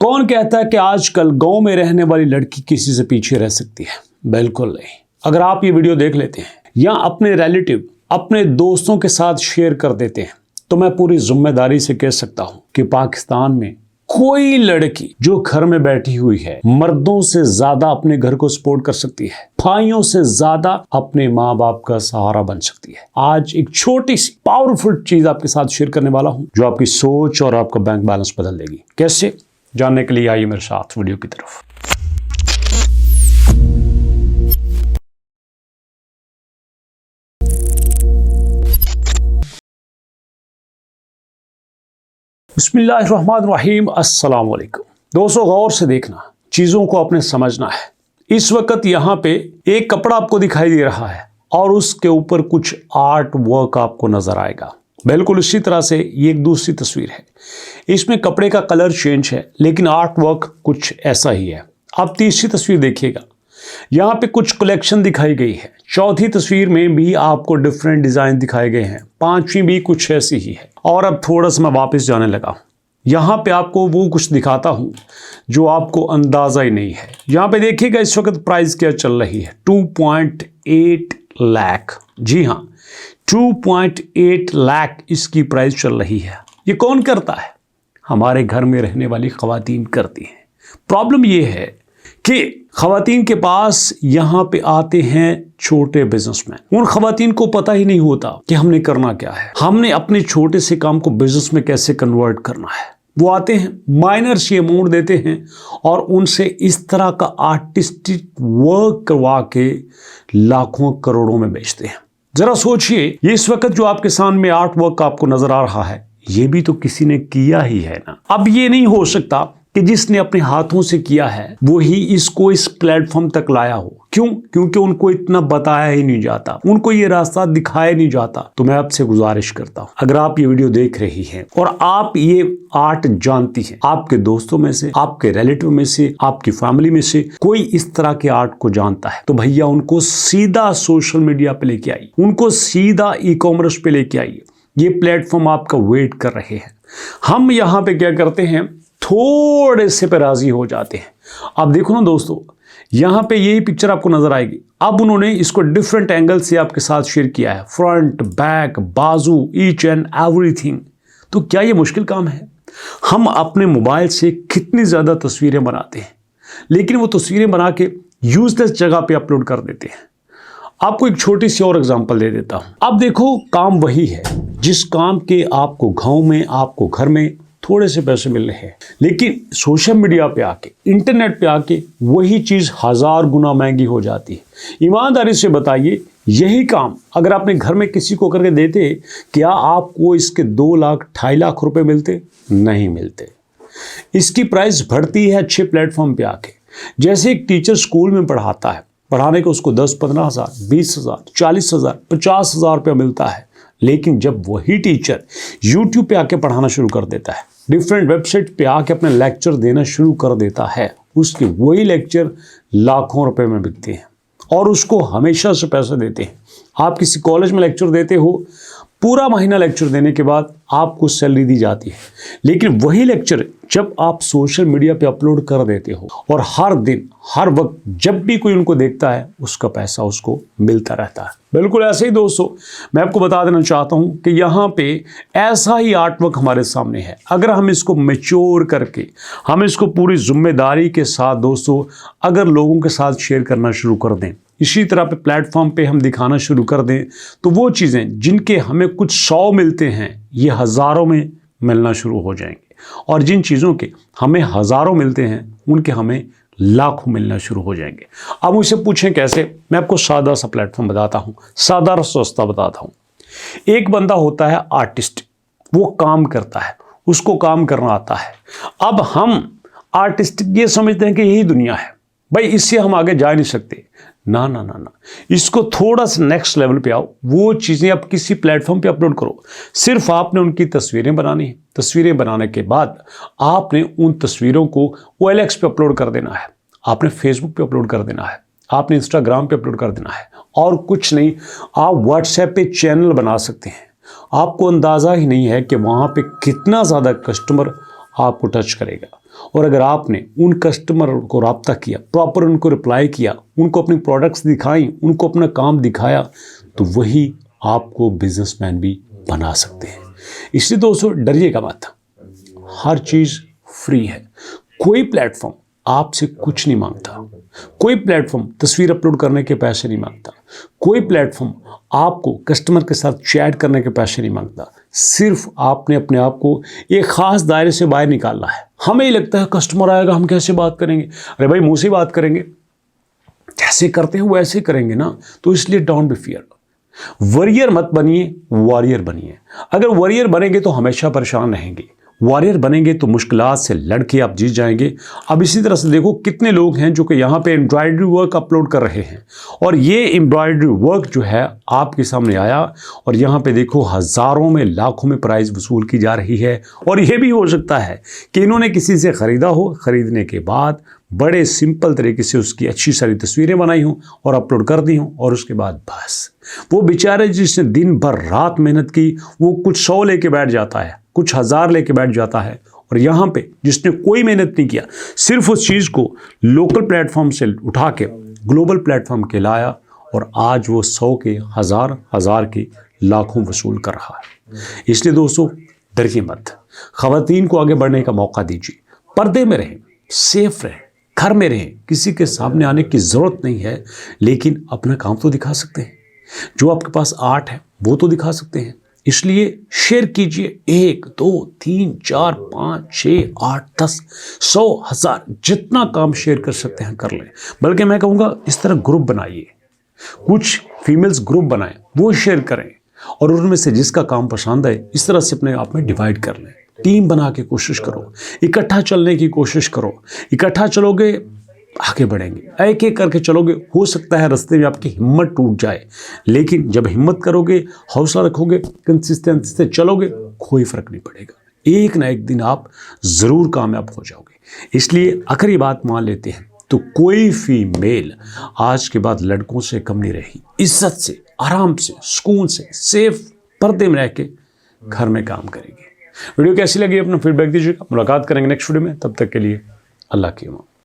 कौन कहता है कि आजकल गांव में रहने वाली लड़की किसी से पीछे रह सकती है? बिल्कुल नहीं। अगर आप ये वीडियो देख लेते हैं या अपने रिलेटिव, अपने दोस्तों के साथ शेयर कर देते हैं तो मैं पूरी जिम्मेदारी से कह सकता हूं कि पाकिस्तान में कोई लड़की जो घर में बैठी हुई है मर्दों से ज्यादा अपने घर को सपोर्ट कर सकती है, भाइयों से ज्यादा अपने माँ बाप का सहारा बन सकती है। आज एक छोटी सी पावरफुल चीज आपके साथ शेयर करने वाला हूं जो आपकी सोच और आपका बैंक बैलेंस बदल देगी। कैसे जानने के लिए आइए मेरे साथ वीडियो की तरफ। बिस्मिल्लाहिर्रहमानिर्रहीम, अस्सलाम वालेकुम। दोस्तों गौर से देखना, चीजों को आपने समझना है। इस वक्त यहाँ पे एक कपड़ा आपको दिखाई दे रहा है और उसके ऊपर कुछ आर्ट वर्क आपको नजर आएगा। बिल्कुल इसी तरह से ये एक दूसरी तस्वीर है। इसमें कपड़े का कलर चेंज है लेकिन आर्ट वर्क कुछ ऐसा ही है। अब तीसरी तस्वीर देखिएगा, यहाँ पे कुछ कलेक्शन दिखाई गई है। चौथी तस्वीर में भी आपको डिफरेंट डिजाइन दिखाए गए हैं। पांचवी भी कुछ ऐसी ही है। और अब थोड़ा सा मैं वापस जाने लगा, यहाँ पे आपको वो कुछ दिखाता हूं जो आपको अंदाजा ही नहीं है। यहाँ पे देखिएगा इस वक्त प्राइस क्या चल रही है, 2.8 लाख। जी हाँ, 2.8 लाख इसकी प्राइस चल रही है। ये कौन करता है? हमारे घर में रहने वाली खवातीन करती हैं। प्रॉब्लम ये है कि खवातीन के पास यहाँ पे आते हैं छोटे बिजनेसमैन। उन खवातीन को पता ही नहीं होता कि हमने करना क्या है, हमने अपने छोटे से काम को बिजनेस में कैसे कन्वर्ट करना है। वो आते हैं, माइनर सी अमाउंट देते हैं और उनसे इस तरह का आर्टिस्टिक वर्क करवा के लाखों करोड़ों में बेचते हैं। जरा सोचिए, ये इस वक्त जो आपके सामने आर्ट वर्क आपको नजर आ रहा है, ये भी तो किसी ने किया ही है ना। अब ये नहीं हो सकता कि जिसने अपने हाथों से किया है वो ही इसको इस प्लेटफॉर्म तक लाया हो। क्यों? क्योंकि उनको इतना बताया ही नहीं जाता, उनको ये रास्ता दिखाया नहीं जाता। तो मैं आपसे गुजारिश करता हूं, अगर आप ये वीडियो देख रही हैं और आप ये आर्ट जानती हैं, आपके दोस्तों में से, आपके रिलेटिव में से, आपकी फैमिली में से कोई इस तरह के आर्ट को जानता है तो भैया उनको सीधा सोशल मीडिया पे लेके आइए, उनको सीधा ई कॉमर्स पे लेके आइए। ये प्लेटफॉर्म आपका वेट कर रहे हैं। हम यहाँ पे क्या करते हैं, थोड़े से पे राजी हो जाते हैं। अब देखो ना दोस्तों, यहाँ पे यही पिक्चर आपको नजर आएगी। अब उन्होंने इसको डिफरेंट एंगल से आपके साथ शेयर किया है, फ्रंट, बैक, बाजू, ईच एंड एवरीथिंग। तो क्या ये मुश्किल काम है? हम अपने मोबाइल से कितनी ज्यादा तस्वीरें बनाते हैं लेकिन वो तस्वीरें बना के यूजलेस जगह पे अपलोड कर देते हैं। आपको एक छोटी सी और एग्जांपल दे देता हूं। अब देखो, काम वही है जिस काम के आपको गांव में, आपको घर में थोड़े से पैसे मिल रहे हैं, लेकिन सोशल मीडिया पे आके, इंटरनेट पे आके वही चीज 1000 गुना महंगी हो जाती है। ईमानदारी से बताइए, यही काम अगर आपने घर में किसी को करके देते, क्या आपको इसके 2 लाख 2.5 लाख रुपए मिलते? नहीं मिलते। इसकी प्राइस बढ़ती है अच्छे प्लेटफॉर्म पे आके। जैसे एक टीचर स्कूल में पढ़ाता है, पढ़ाने को उसको 10-15 हज़ार, 20 हज़ार, 40 हज़ार, 50 हज़ार रुपया मिलता है, लेकिन जब वही टीचर यूट्यूब पे आके पढ़ाना शुरू कर देता है, डिफरेंट वेबसाइट पे आके अपने लेक्चर देना शुरू कर देता है, उसके वही लेक्चर लाखों रुपए में बिकते हैं और उसको हमेशा से पैसे देते हैं। आप किसी कॉलेज में लेक्चर देते हो, पूरा महीना लेक्चर देने के बाद आपको सैलरी दी जाती है, लेकिन वही लेक्चर जब आप सोशल मीडिया पे अपलोड कर देते हो और हर दिन, हर वक्त जब भी कोई उनको देखता है उसका पैसा उसको मिलता रहता है। बिल्कुल ऐसे ही दोस्तों, मैं आपको बता देना चाहता हूं कि यहाँ पे ऐसा ही आर्ट वर्क हमारे सामने है। अगर हम इसको मैच्योर करके, हम इसको पूरी जिम्मेदारी के साथ दोस्तों अगर लोगों के साथ शेयर करना शुरू कर दें, इसी तरह पे प्लेटफॉर्म पे हम दिखाना शुरू कर दें, तो वो चीज़ें जिनके हमें कुछ 100 मिलते हैं ये हज़ारों में मिलना शुरू हो जाएंगे, और जिन चीज़ों के हमें हज़ारों मिलते हैं उनके हमें लाखों मिलना शुरू हो जाएंगे। अब मुझसे पूछें कैसे? मैं आपको सादा सा प्लेटफॉर्म बताता हूँ, सादा और सस्ता बताता हूँ। एक बंदा होता है आर्टिस्ट, वो काम करता है, उसको काम करना आता है। अब हम आर्टिस्ट ये समझते हैं कि यही दुनिया है, भाई इससे हम आगे जा नहीं सकते। ना ना ना ना, इसको थोड़ा सा नेक्स्ट लेवल पे आओ। वो चीज़ें आप किसी प्लेटफॉर्म पे अपलोड करो। सिर्फ आपने उनकी तस्वीरें बनानी है। तस्वीरें बनाने के बाद आपने उन तस्वीरों को OLX पे अपलोड कर देना है, आपने फेसबुक पे अपलोड कर देना है, आपने इंस्टाग्राम पे अपलोड कर देना है, और कुछ नहीं, आप व्हाट्सएप पे चैनल बना सकते हैं। आपको अंदाज़ा ही नहीं है कि वहाँ पे कितना ज़्यादा कस्टमर आपको टच करेगा। और अगर आपने उन कस्टमर को रब्ता किया, प्रॉपर उनको रिप्लाई किया, उनको अपनी प्रोडक्ट्स दिखाई, उनको अपना काम दिखाया, तो वही आपको बिजनेसमैन भी बना सकते हैं। इसलिए दोस्तों डरिएगा मत, हर चीज़ फ्री है। कोई प्लेटफॉर्म आपसे कुछ नहीं मांगता, कोई प्लेटफॉर्म तस्वीर अपलोड करने के पैसे नहीं मांगता, कोई प्लेटफॉर्म आपको कस्टमर के साथ चैट करने के पैसे नहीं मांगता। सिर्फ आपने अपने आप को एक ख़ास दायरे से बाहर निकालना है। हमें ही लगता है कस्टमर आएगा हम कैसे बात करेंगे, अरे भाई मुँह से बात करेंगे, जैसे करते हैं वैसे करेंगे ना। तो इसलिए डोंट बी फियर, वॉरियर मत बनिए, वॉरियर बनिए। अगर वॉरियर बनेंगे तो हमेशा परेशान रहेंगे, वॉरियर बनेंगे तो मुश्किलात से लड़के आप जीत जाएंगे। अब इसी तरह से देखो कितने लोग हैं जो कि यहाँ पे एम्ब्रॉयडरी वर्क अपलोड कर रहे हैं, और ये एम्ब्रॉयडरी वर्क जो है आपके सामने आया, और यहाँ पे देखो हज़ारों में लाखों में प्राइस वसूल की जा रही है। और ये भी हो सकता है कि इन्होंने किसी से ख़रीदा हो, ख़रीदने के बाद बड़े सिंपल तरीके से उसकी अच्छी सारी तस्वीरें बनाई हों और अपलोड कर दी हों, और उसके बाद बस वो बेचारे जिसने दिन भर रात मेहनत की वो कुछ 100 लेके बैठ जाता है, कुछ 1000 लेके बैठ जाता है। और यहाँ पे जिसने कोई मेहनत नहीं किया, सिर्फ उस चीज़ को लोकल प्लेटफॉर्म से उठा के ग्लोबल प्लेटफॉर्म के लाया, और आज वो 100 के 1000 के लाखों वसूल कर रहा है। इसलिए दोस्तों डरिए मत, ख़वातीन को आगे बढ़ने का मौका दीजिए, पर्दे में रहें, सेफ रहें, घर में रहें, किसी के सामने आने की ज़रूरत नहीं है, लेकिन अपना काम तो दिखा सकते हैं। जो आपके पास आर्ट है वो तो दिखा सकते हैं। इसलिए शेयर कीजिए, 1 2 3 4 5 6 8 10 100 1000 जितना काम शेयर कर सकते हैं कर लें। बल्कि मैं कहूँगा इस तरह ग्रुप बनाइए, कुछ फीमेल्स ग्रुप बनाएं, वो शेयर करें, और उनमें से जिसका काम पसंद है इस तरह से अपने आप में डिवाइड कर लें। टीम बना के कोशिश करो, इकट्ठा चलने की कोशिश करो। इकट्ठा चलोगे आगे बढ़ेंगे, एक एक करके चलोगे, हो सकता है रास्ते में आपकी हिम्मत टूट जाए, लेकिन जब हिम्मत करोगे, हौसला रखोगे, कंसिस्टेंसी से चलोगे, कोई फर्क नहीं पड़ेगा। एक ना एक दिन आप ज़रूर कामयाब हो जाओगे। इसलिए अगर ये बात मान लेते हैं तो कोई फीमेल आज के बाद लड़कों से कम नहीं रही। इज्जत से, आराम से, सुकून से, सेफ पर्दे में रह के घर में काम करेगी। वीडियो कैसी लगी अपना फीडबैक दीजिएगा। मुलाकात करेंगे नेक्स्ट वीडियो में, तब तक के लिए अल्लाह की अमान।